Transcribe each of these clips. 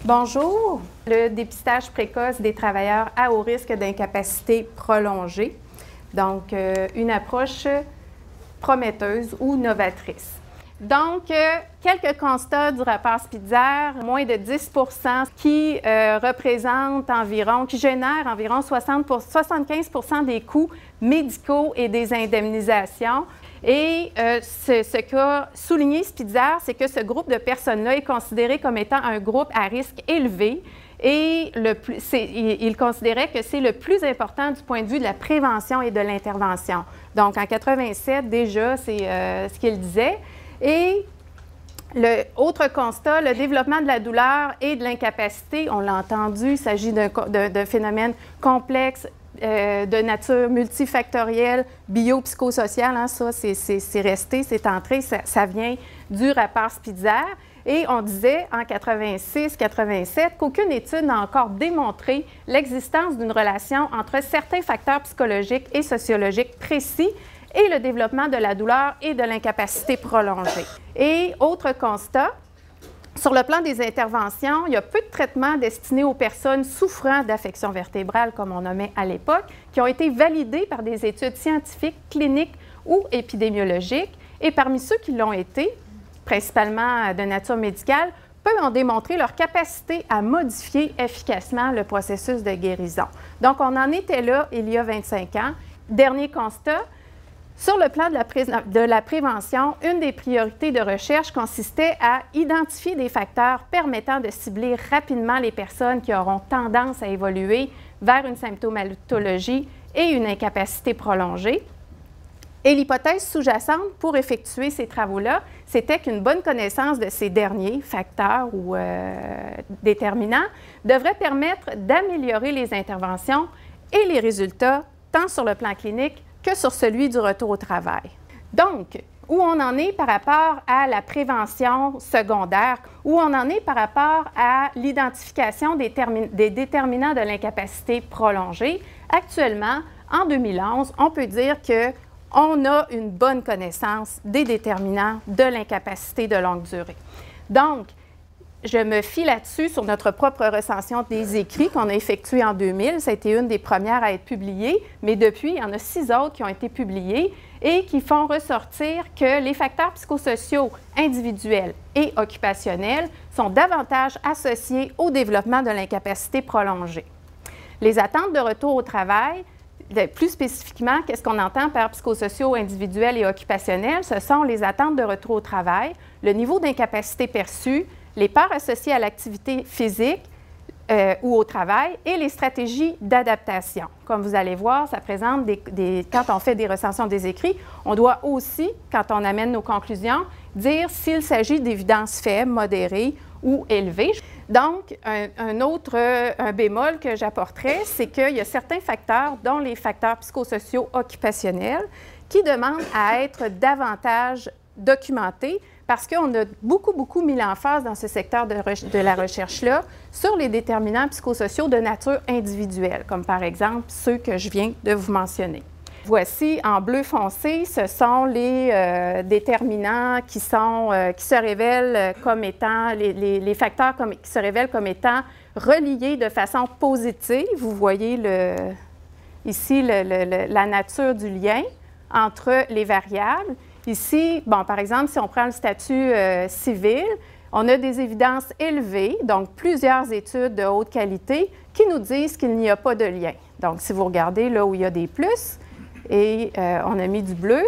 Bonjour. Le dépistage précoce des travailleurs à haut risque d'incapacité prolongée. Donc, une approche prometteuse ou novatrice. Donc, quelques constats du rapport Spitzer, moins de 10 qui représentent environ, qui génèrent environ 75 des coûts médicaux et des indemnisations. Et ce qu'a souligné Spitzer, c'est que ce groupe de personnes-là est considéré comme étant un groupe à risque élevé et il considérait que c'est le plus important du point de vue de la prévention et de l'intervention. Donc, en 87, déjà, c'est ce qu'il disait. Et autre constat, le développement de la douleur et de l'incapacité, on l'a entendu, il s'agit d'un phénomène complexe, de nature multifactorielle, biopsychosociale, hein, ça c'est resté, c'est entré, ça vient du rapport Spitzer. Et on disait en 86-87 qu'aucune étude n'a encore démontré l'existence d'une relation entre certains facteurs psychologiques et sociologiques précis et le développement de la douleur et de l'incapacité prolongée. Et autre constat, sur le plan des interventions, il y a peu de traitements destinés aux personnes souffrant d'affections vertébrales, comme on nommait à l'époque, qui ont été validés par des études scientifiques, cliniques ou épidémiologiques. Et parmi ceux qui l'ont été, principalement de nature médicale, peu ont démontré leur capacité à modifier efficacement le processus de guérison. Donc, on en était là il y a 25 ans. Dernier constat, sur le plan de la prévention, une des priorités de recherche consistait à identifier des facteurs permettant de cibler rapidement les personnes qui auront tendance à évoluer vers une symptomatologie et une incapacité prolongée. Et l'hypothèse sous-jacente pour effectuer ces travaux-là, c'était qu'une bonne connaissance de ces derniers facteurs ou déterminants devrait permettre d'améliorer les interventions et les résultats, tant sur le plan clinique que sur celui du retour au travail. Donc, où on en est par rapport à la prévention secondaire, où on en est par rapport à l'identification des déterminants de l'incapacité prolongée, actuellement, en 2011, on peut dire qu'on a une bonne connaissance des déterminants de l'incapacité de longue durée. Donc, je me fie là-dessus sur notre propre recension des écrits qu'on a effectué en 2000. Ça a été une des premières à être publiée, mais depuis, il y en a 6 autres qui ont été publiées et qui font ressortir que les facteurs psychosociaux individuels et occupationnels sont davantage associés au développement de l'incapacité prolongée. Les attentes de retour au travail, plus spécifiquement, qu'est-ce qu'on entend par psychosociaux individuels et occupationnels? Ce sont les attentes de retour au travail, le niveau d'incapacité perçu, les peurs associées à l'activité physique ou au travail et les stratégies d'adaptation. Comme vous allez voir, ça présente quand on fait des recensions des écrits, on doit aussi, quand on amène nos conclusions, dire s'il s'agit d'évidences faibles, modérées ou élevées. Donc, un bémol que j'apporterais, c'est qu'il y a certains facteurs, dont les facteurs psychosociaux occupationnels, qui demandent à être davantage documentés parce qu'on a beaucoup mis l'emphase dans ce secteur de la recherche-là sur les déterminants psychosociaux de nature individuelle, comme par exemple ceux que je viens de vous mentionner. Voici, en bleu foncé, ce sont les déterminants qui se révèlent comme étant, les facteurs qui se révèlent comme étant reliés de façon positive. Vous voyez ici la nature du lien entre les variables. Ici, bon, par exemple, si on prend le statut civil, on a des évidences élevées, donc plusieurs études de haute qualité qui nous disent qu'il n'y a pas de lien. Donc, si vous regardez là où il y a des plus et on a mis du bleu,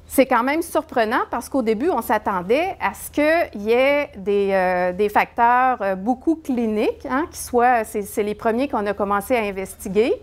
c'est quand même surprenant parce qu'au début, on s'attendait à ce qu'il y ait des facteurs beaucoup cliniques, hein, c'est les premiers qu'on a commencé à investiguer.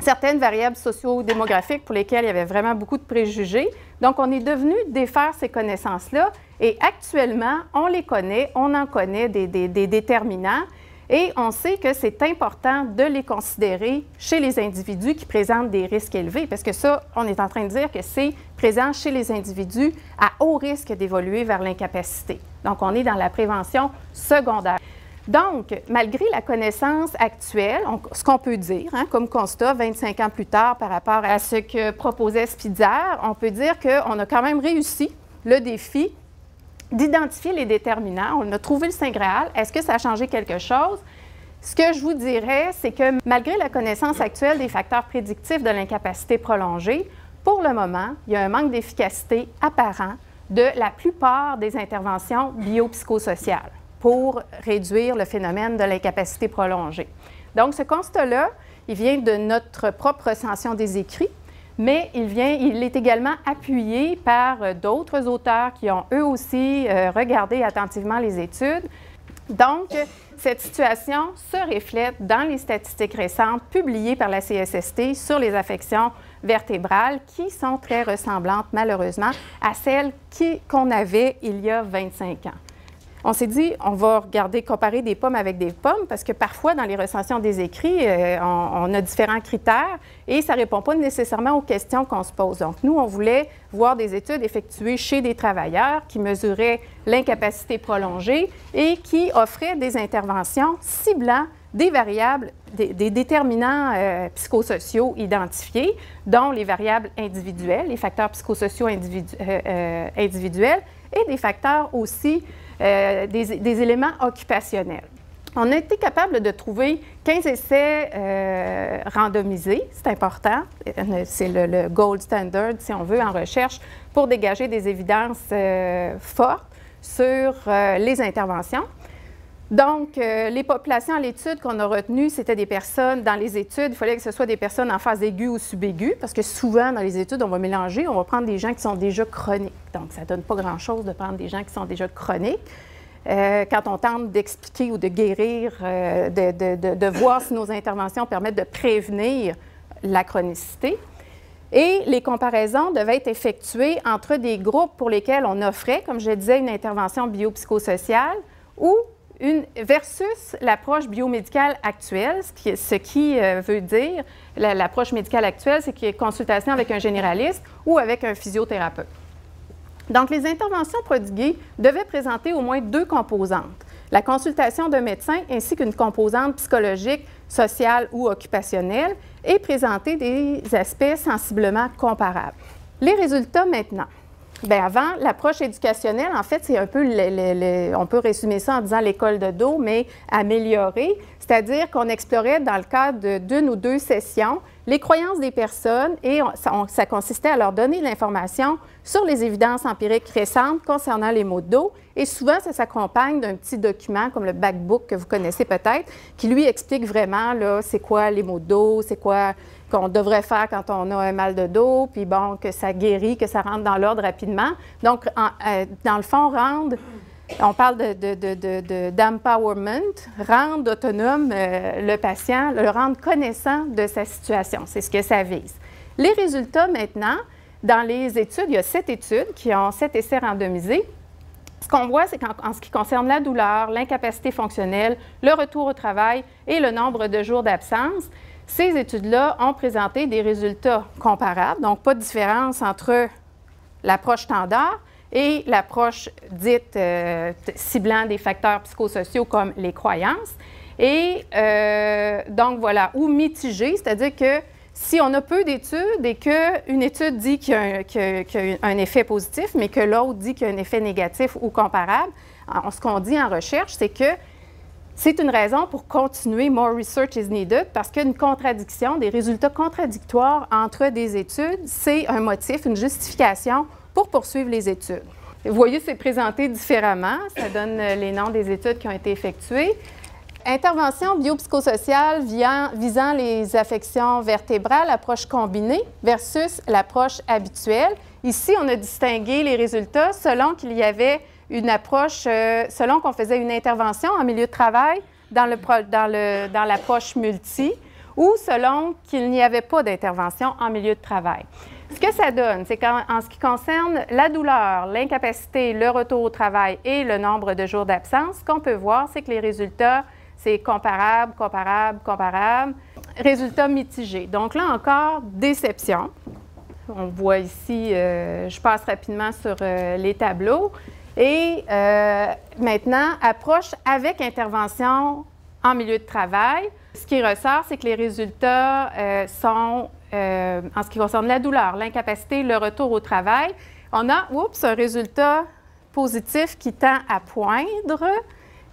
Certaines variables socio-démographiques pour lesquelles il y avait vraiment beaucoup de préjugés. Donc, on est devenu défaire ces connaissances-là et actuellement, on les connaît, on en connaît des déterminants et on sait que c'est important de les considérer chez les individus qui présentent des risques élevés parce que ça, on est en train de dire que c'est présent chez les individus à haut risque d'évoluer vers l'incapacité. Donc, on est dans la prévention secondaire. Donc, malgré la connaissance actuelle, ce qu'on peut dire, hein, comme constat 25 ans plus tard par rapport à ce que proposait Spitzer, on peut dire qu'on a quand même réussi le défi d'identifier les déterminants. On a trouvé le Saint Graal. Est-ce que ça a changé quelque chose? Ce que je vous dirais, c'est que malgré la connaissance actuelle des facteurs prédictifs de l'incapacité prolongée, pour le moment, il y a un manque d'efficacité apparent de la plupart des interventions biopsychosociales pour réduire le phénomène de l'incapacité prolongée. Donc, ce constat-là, il vient de notre propre recension des écrits, mais il est également appuyé par d'autres auteurs qui ont eux aussi regardé attentivement les études. Donc, cette situation se reflète dans les statistiques récentes publiées par la CSST sur les affections vertébrales qui sont très ressemblantes, malheureusement, à celles qu'on avait il y a 25 ans. On s'est dit, on va comparer des pommes avec des pommes parce que parfois, dans les recensions des écrits, on a différents critères et ça ne répond pas nécessairement aux questions qu'on se pose. Donc, nous, on voulait voir des études effectuées chez des travailleurs qui mesuraient l'incapacité prolongée et qui offraient des interventions ciblant des variables, des déterminants psychosociaux identifiés, dont les variables individuelles, les facteurs psychosociaux individuels et des facteurs aussi des éléments occupationnels. On a été capable de trouver 15 essais randomisés, c'est important, c'est le gold standard, si on veut, en recherche, pour dégager des évidences fortes sur les interventions. Donc, les populations à l'étude qu'on a retenues, c'était des personnes, dans les études, il fallait que ce soit des personnes en phase aiguë ou subaiguë, parce que souvent, dans les études, on va mélanger, on va prendre des gens qui sont déjà chroniques. Donc, ça ne donne pas grand-chose de prendre des gens qui sont déjà chroniques. Quand on tente d'expliquer ou de guérir, de voir si nos interventions permettent de prévenir la chronicité. Et les comparaisons devaient être effectuées entre des groupes pour lesquels on offrait, comme je disais, une intervention biopsychosociale ou versus l'approche biomédicale actuelle, ce qui veut dire, l'approche médicale actuelle, c'est qu'il y a consultation avec un généraliste ou avec un physiothérapeute. Donc, les interventions prodiguées devaient présenter au moins 2 composantes, la consultation d'un médecin ainsi qu'une composante psychologique, sociale ou occupationnelle, et présenter des aspects sensiblement comparables. Les résultats maintenant. Bien, avant, l'approche éducationnelle, en fait, c'est un peu, on peut résumer ça en disant l'école de dos, mais améliorée, c'est-à-dire qu'on explorait dans le cadre d'une ou 2 sessions les croyances des personnes et ça consistait à leur donner de l'information sur les évidences empiriques récentes concernant les maux de dos. Et souvent, ça s'accompagne d'un petit document comme le Backbook que vous connaissez peut-être, qui lui explique vraiment, là, c'est quoi les maux de dos, c'est quoi qu'on devrait faire quand on a un mal de dos, puis bon, que ça guérit, que ça rentre dans l'ordre rapidement. Donc, dans le fond, on parle d'empowerment, rendre autonome le patient, le rendre connaissant de sa situation. C'est ce que ça vise. Les résultats maintenant, dans les études, il y a 7 études qui ont 7 essais randomisés. Ce qu'on voit, c'est qu'en ce qui concerne la douleur, l'incapacité fonctionnelle, le retour au travail et le nombre de jours d'absence, ces études-là ont présenté des résultats comparables, donc pas de différence entre l'approche standard et l'approche dite ciblant des facteurs psychosociaux comme les croyances. Et donc voilà, ou mitigé, c'est-à-dire que si on a peu d'études et qu'une étude dit qu'il y a un effet positif, mais que l'autre dit qu'il y a un effet négatif ou comparable, ce qu'on dit en recherche, c'est que c'est une raison pour continuer, more research is needed, parce qu'une contradiction, des résultats contradictoires entre des études, c'est un motif, une justification pour poursuivre les études. Vous voyez, c'est présenté différemment. Ça donne les noms des études qui ont été effectuées. Intervention biopsychosociale visant les affections vertébrales, approche combinée versus l'approche habituelle. Ici, on a distingué les résultats selon qu'il y avait une approche, selon qu'on faisait une intervention en milieu de travail dans l'approche multi ou selon qu'il n'y avait pas d'intervention en milieu de travail. Ce que ça donne, c'est qu'en ce qui concerne la douleur, l'incapacité, le retour au travail et le nombre de jours d'absence, ce qu'on peut voir, c'est que les résultats, c'est comparable, comparable, comparable. Résultats mitigés. Donc là encore, déception. On voit ici, je passe rapidement sur les tableaux. Et maintenant, approche avec intervention en milieu de travail. Ce qui ressort, c'est que les résultats sont, en ce qui concerne la douleur, l'incapacité, le retour au travail, on a un résultat positif qui tend à poindre,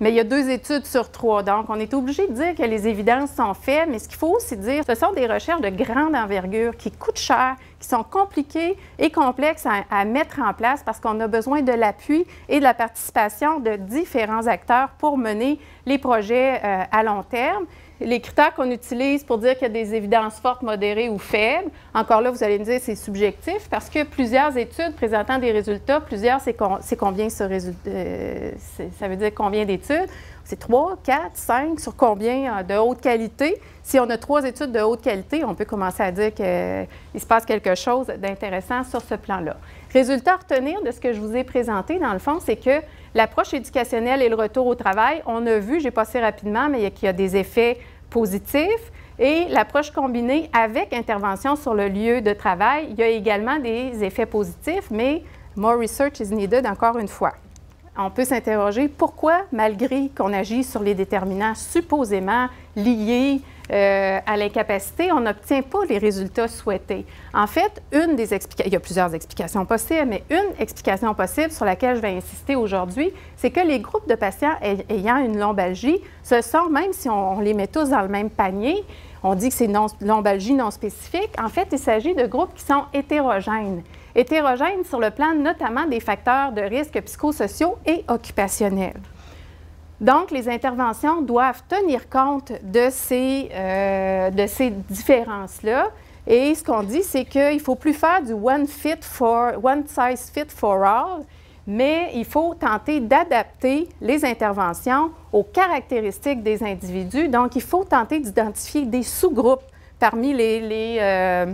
mais il y a 2 études sur 3. Donc, on est obligé de dire que les évidences sont faibles, mais ce qu'il faut aussi dire, ce sont des recherches de grande envergure qui coûtent cher, qui sont compliquées et complexes à mettre en place parce qu'on a besoin de l'appui et de la participation de différents acteurs pour mener les projets à long terme. Les critères qu'on utilise pour dire qu'il y a des évidences fortes, modérées ou faibles, encore là, vous allez me dire c'est subjectif parce que plusieurs études présentant des résultats, plusieurs, c'est combien ce résultat, ça veut dire combien d'études? C'est 3, 4, 5, sur combien de haute qualité? Si on a 3 études de haute qualité, on peut commencer à dire qu'il se passe quelque chose d'intéressant sur ce plan-là. Résultat à retenir de ce que je vous ai présenté, dans le fond, c'est que l'approche éducationnelle et le retour au travail, on a vu, j'ai passé rapidement, mais qu'il y a des effets positifs. Et l'approche combinée avec intervention sur le lieu de travail, il y a également des effets positifs, mais more research is needed, encore une fois. On peut s'interroger pourquoi, malgré qu'on agit sur les déterminants supposément liés à l'incapacité, on n'obtient pas les résultats souhaités. En fait, il y a plusieurs explications possibles, mais une explication possible sur laquelle je vais insister aujourd'hui, c'est que les groupes de patients ayant une lombalgie, ce sont, même si on les met tous dans le même panier, on dit que c'est lombalgie non spécifique, en fait, il s'agit de groupes qui sont hétérogènes. Hétérogènes sur le plan notamment des facteurs de risque psychosociaux et occupationnels. Donc, les interventions doivent tenir compte de ces différences-là. Et ce qu'on dit, c'est qu'il ne faut plus faire du one size fit for all, mais il faut tenter d'adapter les interventions aux caractéristiques des individus. Donc, il faut tenter d'identifier des sous-groupes parmi les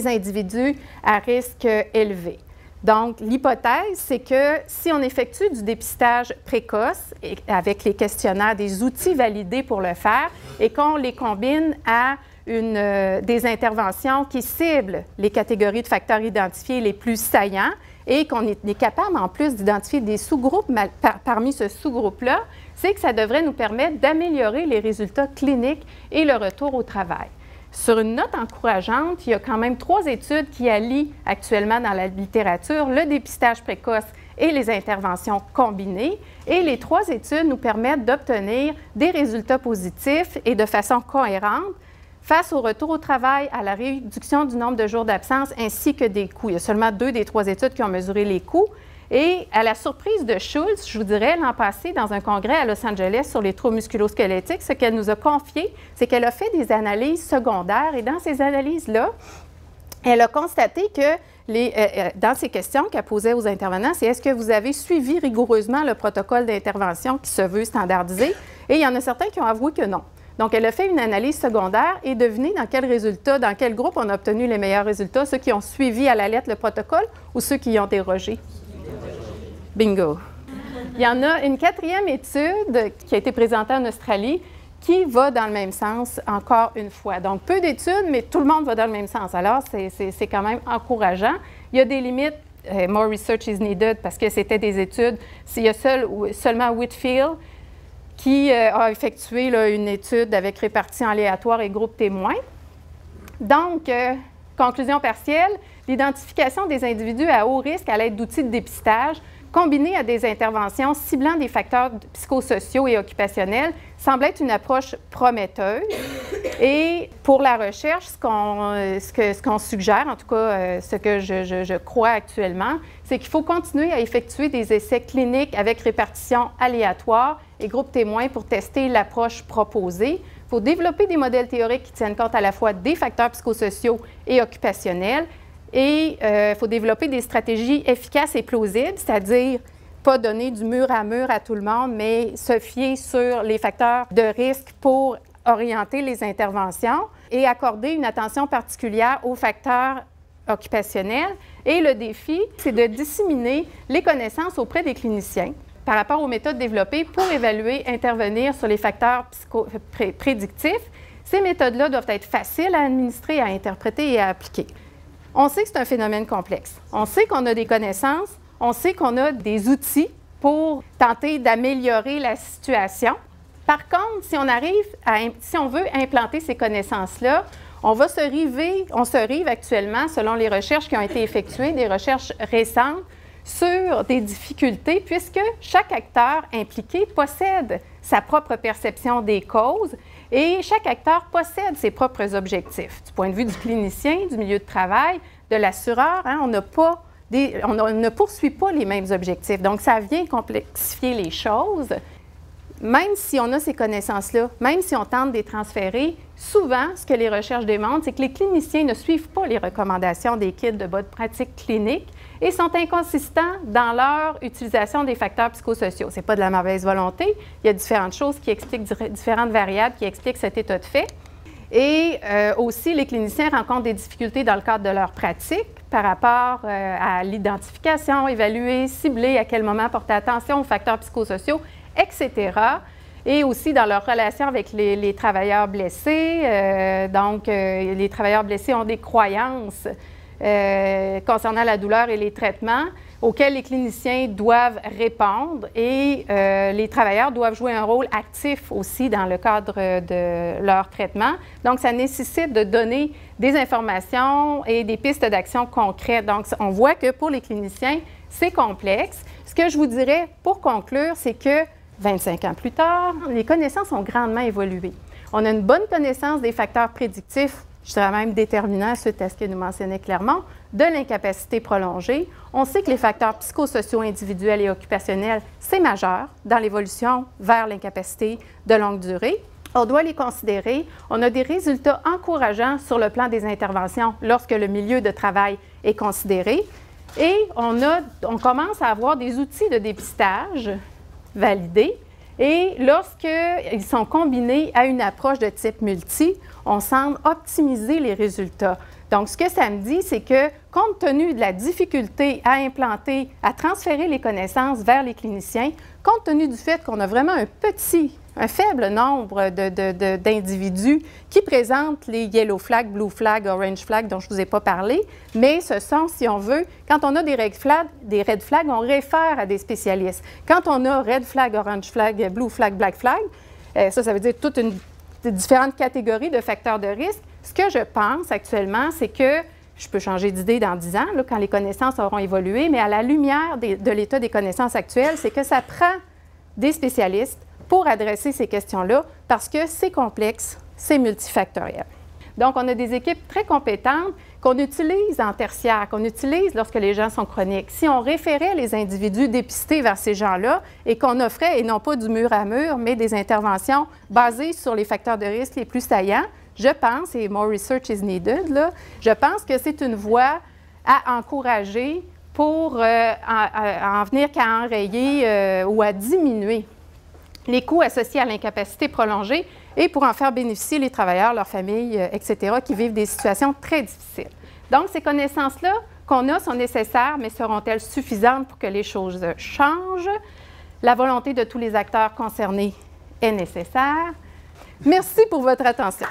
individus à risque élevé. Donc, l'hypothèse, c'est que si on effectue du dépistage précoce avec les questionnaires, des outils validés pour le faire, et qu'on les combine à des interventions qui ciblent les catégories de facteurs identifiés les plus saillants et qu'on est capable en plus d'identifier des sous-groupes parmi ce sous-groupe-là, c'est que ça devrait nous permettre d'améliorer les résultats cliniques et le retour au travail. Sur une note encourageante, il y a quand même 3 études qui allient actuellement dans la littérature le dépistage précoce et les interventions combinées. Et les 3 études nous permettent d'obtenir des résultats positifs et de façon cohérente face au retour au travail, à la réduction du nombre de jours d'absence ainsi que des coûts. Il y a seulement 2 des 3 études qui ont mesuré les coûts. Et à la surprise de Schultz, je vous dirais, l'an passé, dans un congrès à Los Angeles sur les troubles musculo-squelettiques, ce qu'elle nous a confié, c'est qu'elle a fait des analyses secondaires. Et dans ces analyses-là, elle a constaté que dans ces questions qu'elle posait aux intervenants, c'est est-ce que vous avez suivi rigoureusement le protocole d'intervention qui se veut standardisé? Et il y en a certains qui ont avoué que non. Donc, elle a fait une analyse secondaire et devinez dans quel groupe on a obtenu les meilleurs résultats, ceux qui ont suivi à la lettre le protocole ou ceux qui y ont dérogé? Bingo! Il y en a une 4e étude qui a été présentée en Australie qui va dans le même sens, encore une fois. Donc, peu d'études, mais tout le monde va dans le même sens. Alors, c'est quand même encourageant. Il y a des limites, more research is needed, parce que c'était des études. Il y a seulement Whitfield qui a effectué là, une étude avec répartition aléatoire et groupe témoin. Donc, conclusion partielle, l'identification des individus à haut risque à l'aide d'outils de dépistage combinée à des interventions ciblant des facteurs psychosociaux et occupationnels, semble être une approche prometteuse. Et pour la recherche, ce qu'on suggère, en tout cas ce que je crois actuellement, c'est qu'il faut continuer à effectuer des essais cliniques avec répartition aléatoire et groupe témoin pour tester l'approche proposée. Il faut développer des modèles théoriques qui tiennent compte à la fois des facteurs psychosociaux et occupationnels. Et il faut développer des stratégies efficaces et plausibles, c'est-à-dire pas donner du mur à tout le monde, mais se fier sur les facteurs de risque pour orienter les interventions et accorder une attention particulière aux facteurs occupationnels. Et le défi, c'est de disséminer les connaissances auprès des cliniciens par rapport aux méthodes développées pour évaluer, intervenir sur les facteurs prédictifs. Ces méthodes-là doivent être faciles à administrer, à interpréter et à appliquer. On sait que c'est un phénomène complexe. On sait qu'on a des connaissances, on sait qu'on a des outils pour tenter d'améliorer la situation. Par contre, si on veut implanter ces connaissances-là, on se rive actuellement, selon les recherches qui ont été effectuées, des recherches récentes, sur des difficultés puisque chaque acteur impliqué possède sa propre perception des causes et chaque acteur possède ses propres objectifs. Du point de vue du clinicien, du milieu de travail, de l'assureur, hein, on ne poursuit pas les mêmes objectifs. Donc, ça vient complexifier les choses. Même si on a ces connaissances-là, même si on tente de les transférer, souvent, ce que les recherches démontrent, c'est que les cliniciens ne suivent pas les recommandations des kits de bonne pratique clinique et sont inconsistants dans leur utilisation des facteurs psychosociaux. Ce n'est pas de la mauvaise volonté. Il y a différentes choses qui expliquent, différentes variables qui expliquent cet état de fait. Et aussi, les cliniciens rencontrent des difficultés dans le cadre de leur pratique par rapport à l'identification, évaluer, cibler, à quel moment porter attention aux facteurs psychosociaux, etc. Et aussi dans leur relation avec les travailleurs blessés. Les travailleurs blessés ont des croyances concernant la douleur et les traitements auxquels les cliniciens doivent répondre et les travailleurs doivent jouer un rôle actif aussi dans le cadre de leur traitement. Donc, ça nécessite de donner des informations et des pistes d'action concrètes. Donc, on voit que pour les cliniciens, c'est complexe. Ce que je vous dirais pour conclure, c'est que 25 ans plus tard, les connaissances ont grandement évolué. On a une bonne connaissance des facteurs prédictifs, je dirais même déterminants, suite à ce que nous mentionnait Clermont, de l'incapacité prolongée. On sait que les facteurs psychosociaux individuels et occupationnels, c'est majeur dans l'évolution vers l'incapacité de longue durée. On doit les considérer. On a des résultats encourageants sur le plan des interventions lorsque le milieu de travail est considéré. Et on commence à avoir des outils de dépistage validés. Et lorsqu'ils sont combinés à une approche de type multi, on semble optimiser les résultats. Donc, ce que ça me dit, c'est que compte tenu de la difficulté à implanter, à transférer les connaissances vers les cliniciens, compte tenu du fait qu'on a vraiment un faible nombre d'individus qui présentent les yellow flags, blue flags, orange flags dont je ne vous ai pas parlé, mais ce sont, si on veut, quand on a des red flags, on réfère à des spécialistes. Quand on a red flag, orange flag, blue flag, black flag, ça veut dire toute une différentes catégories de facteurs de risque. Ce que je pense actuellement, c'est que je peux changer d'idée dans 10 ans, là, quand les connaissances auront évolué, mais à la lumière de l'état des connaissances actuelles, c'est que ça prend des spécialistes pour adresser ces questions-là parce que c'est complexe, c'est multifactoriel. Donc, on a des équipes très compétentes qu'on utilise en tertiaire, qu'on utilise lorsque les gens sont chroniques. Si on référait les individus dépistés vers ces gens-là et qu'on offrait, et non pas du mur à mur, mais des interventions basées sur les facteurs de risque les plus saillants, je pense, et more research is needed, là, je pense que c'est une voie à encourager pour en venir qu'à enrayer ou à diminuer les coûts associés à l'incapacité prolongée et pour en faire bénéficier les travailleurs, leurs familles, etc., qui vivent des situations très difficiles. Donc, ces connaissances-là qu'on a sont nécessaires, mais seront-elles suffisantes pour que les choses changent? La volonté de tous les acteurs concernés est nécessaire. Merci pour votre attention.